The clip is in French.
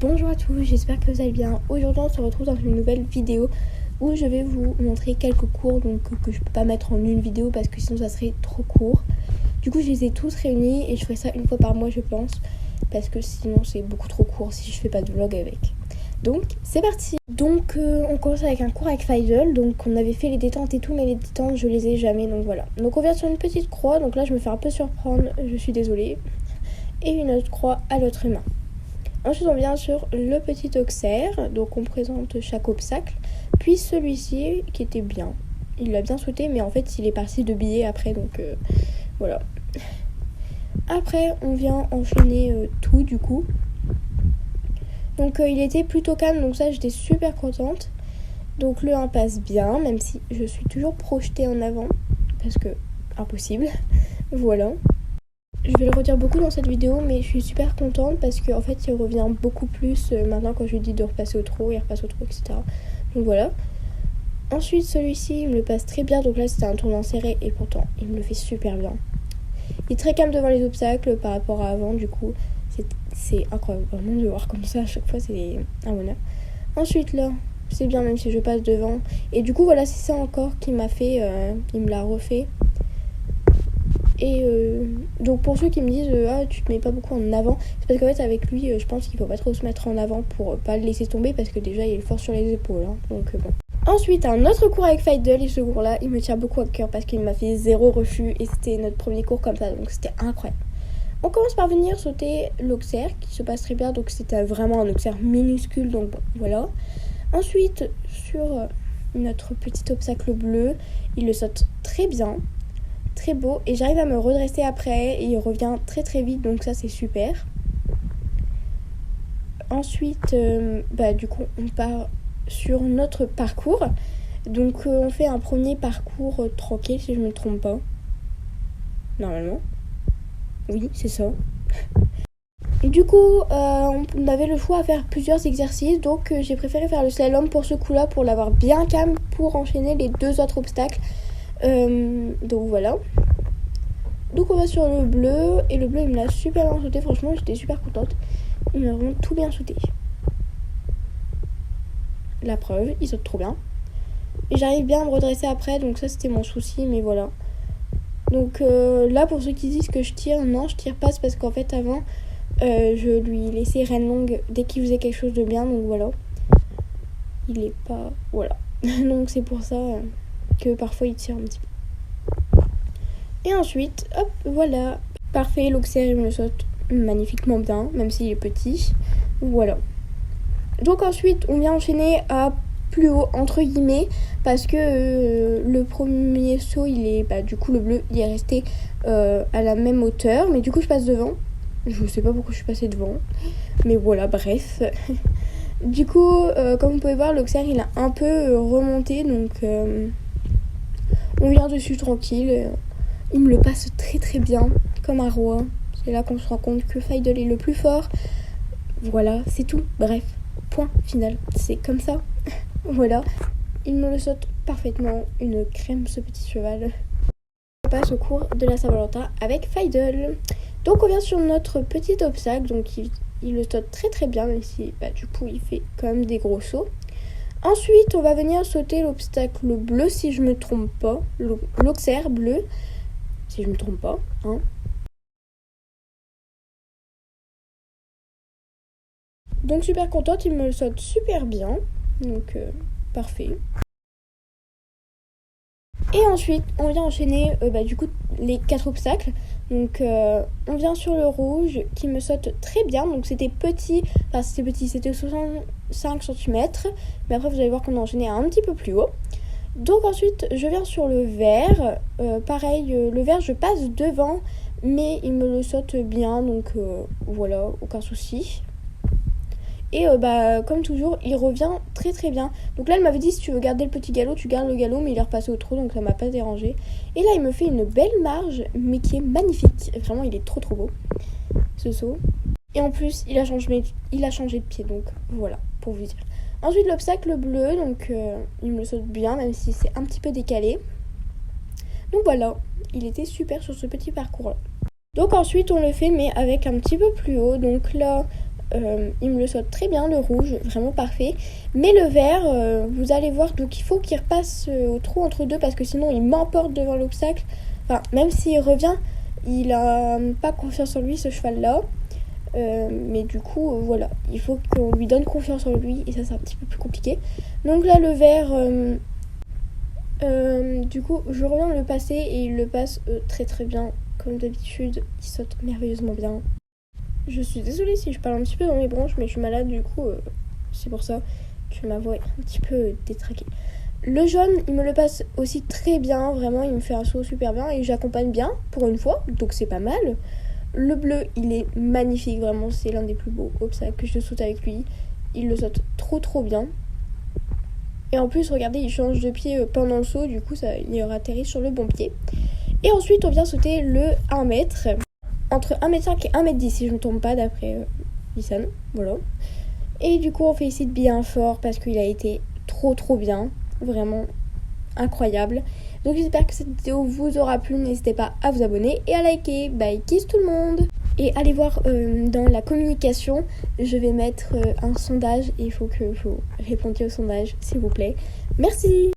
Bonjour à tous, j'espère que vous allez bien. Aujourd'hui on se retrouve dans une nouvelle vidéo où je vais vous montrer quelques cours donc, que je peux pas mettre en une vidéo parce que sinon ça serait trop court. Du coup je les ai tous réunis et je ferai ça une fois par mois je pense, parce que sinon c'est beaucoup trop court si je fais pas de vlog avec. Donc c'est parti. Donc on commence avec un cours avec Faisal. Donc on avait fait les détentes et tout, mais les détentes je les ai jamais, donc voilà. Donc on vient sur une petite croix, donc là je me fais un peu surprendre, je suis désolée. Et une autre croix à l'autre main. Ensuite on vient sur le petit auxerre, donc on présente chaque obstacle, puis celui-ci qui était bien, il l'a bien sauté mais en fait il est parti de billets après, donc voilà. Après on vient enchaîner tout du coup, donc il était plutôt calme, donc ça j'étais super contente. Donc le 1 passe bien, même si je suis toujours projetée en avant, parce que impossible, voilà. Je vais le redire beaucoup dans cette vidéo, mais je suis super contente parce qu'en fait il revient beaucoup plus maintenant quand je lui dis de repasser au trot, il repasse au trot, etc. Donc voilà. Ensuite celui-ci il me le passe très bien, donc là c'était un tournant serré et pourtant il me le fait super bien. Il est très calme devant les obstacles par rapport à avant, du coup c'est incroyable vraiment de le voir comme ça à chaque fois, c'est un bonheur. Ensuite là c'est bien même si je passe devant, et du coup voilà c'est ça encore qui m'a fait, il me l'a refait. Et donc pour ceux qui me disent ah tu te mets pas beaucoup en avant, c'est parce qu'en fait avec lui je pense qu'il faut pas trop se mettre en avant pour pas le laisser tomber, parce que déjà il est fort sur les épaules hein, donc bon. Ensuite un autre cours avec Faisal, et ce cours là il me tient beaucoup à cœur parce qu'il m'a fait 0 refus et c'était notre premier cours comme ça, donc c'était incroyable. On commence par venir sauter l'auxerre qui se passe très bien, donc c'était vraiment un auxerre minuscule, donc bon voilà. Ensuite sur notre petit obstacle bleu, il le saute très bien, très beau, et j'arrive à me redresser après et il revient très très vite, donc ça c'est super. Ensuite du coup on part sur notre parcours, donc on fait un premier parcours tranquille si je me trompe pas, normalement oui c'est ça. Et du coup on avait le choix à faire plusieurs exercices, donc j'ai préféré faire le slalom pour ce coup là, pour l'avoir bien calme pour enchaîner les deux autres obstacles. Donc voilà. Donc on va sur le bleu, et le bleu il me l'a super bien sauté, franchement j'étais super contente. Il m'a vraiment tout bien sauté. La preuve, il saute trop bien. Et j'arrive bien à me redresser après, donc ça c'était mon souci, mais voilà. Donc là pour ceux qui disent que je tire, non je tire pas, c'est parce qu'en fait avant je lui laissais reine longue dès qu'il faisait quelque chose de bien, donc voilà. Il est pas... voilà. Donc c'est pour ça que parfois il tire un petit peu. Et ensuite, hop, voilà. Parfait, l'auxerre il me le saute magnifiquement bien, même s'il est petit. Voilà. Donc ensuite, on vient enchaîner à plus haut, entre guillemets, parce que le premier saut, il est... du coup, le bleu, il est resté à la même hauteur. Mais du coup, je passe devant. Je sais pas pourquoi je suis passée devant. Mais voilà, bref. Du coup, comme vous pouvez voir, l'auxerre, il a un peu remonté. Donc, on vient dessus tranquille. Il me le passe très très bien, comme un roi. C'est là qu'on se rend compte que Faisal est le plus fort. Voilà, c'est tout. Bref, point final. C'est comme ça. Voilà. Il me le saute parfaitement. Une crème, ce petit cheval. On passe au cours de la Saint-Valentin avec Faisal. Donc on vient sur notre petit obstacle. Donc il le saute très très bien, même si du coup il fait quand même des gros sauts. Ensuite, on va venir sauter l'obstacle bleu, si je me trompe pas. L'auxerre bleu. Si je me trompe pas, hein. Donc super contente, il me le saute super bien. Donc parfait. Et ensuite, on vient enchaîner du coup les 4 obstacles. Donc on vient sur le rouge qui me saute très bien. Donc c'était petit, c'était 65 cm. Mais après vous allez voir qu'on a enchaîné un petit peu plus haut. Donc ensuite je viens sur le vert, pareil le vert je passe devant, mais il me le saute bien, donc voilà, aucun souci. Et comme toujours il revient très très bien. Donc là elle m'avait dit si tu veux garder le petit galop, tu gardes le galop, mais il est repassé au trot, donc ça m'a pas dérangé. Et là il me fait une belle marge, mais qui est magnifique, vraiment il est trop trop beau ce saut. Et en plus il a changé de pied, donc voilà pour vous dire. Ensuite l'obstacle bleu, donc il me le saute bien, même si c'est un petit peu décalé. Donc voilà, il était super sur ce petit parcours là. Donc ensuite on le fait mais avec un petit peu plus haut. Donc là il me le saute très bien, le rouge, vraiment parfait. Mais le vert, vous allez voir, donc il faut qu'il repasse au trou entre deux parce que sinon il m'emporte devant l'obstacle. Enfin, même s'il revient, il a pas confiance en lui, ce cheval-là. Mais du coup, voilà, il faut qu'on lui donne confiance en lui et ça c'est un petit peu plus compliqué. Donc là, le vert, du coup, je reviens de le passer et il le passe très très bien, comme d'habitude. Il saute merveilleusement bien. Je suis désolée si je parle un petit peu dans mes bronches, mais je suis malade, du coup, c'est pour ça que ma voix est un petit peu détraquée. Le jaune, il me le passe aussi très bien, vraiment, il me fait un saut super bien et j'accompagne bien pour une fois, donc c'est pas mal. Le bleu, il est magnifique, vraiment, c'est l'un des plus beaux obstacles que je saute avec lui. Il le saute trop trop bien. Et en plus, regardez, il change de pied pendant le saut, du coup, il atterrit sur le bon pied. Et ensuite, on vient sauter le 1 mètre. Entre 1m5 et 1m10 si je ne me trompe pas d'après Lisanne, voilà. Et du coup on félicite bien fort parce qu'il a été trop trop bien, vraiment incroyable. Donc j'espère que cette vidéo vous aura plu, n'hésitez pas à vous abonner et à liker. Bye, kiss tout le monde. Et allez voir dans la communication, je vais mettre un sondage et il faut que vous répondiez au sondage s'il vous plaît. Merci.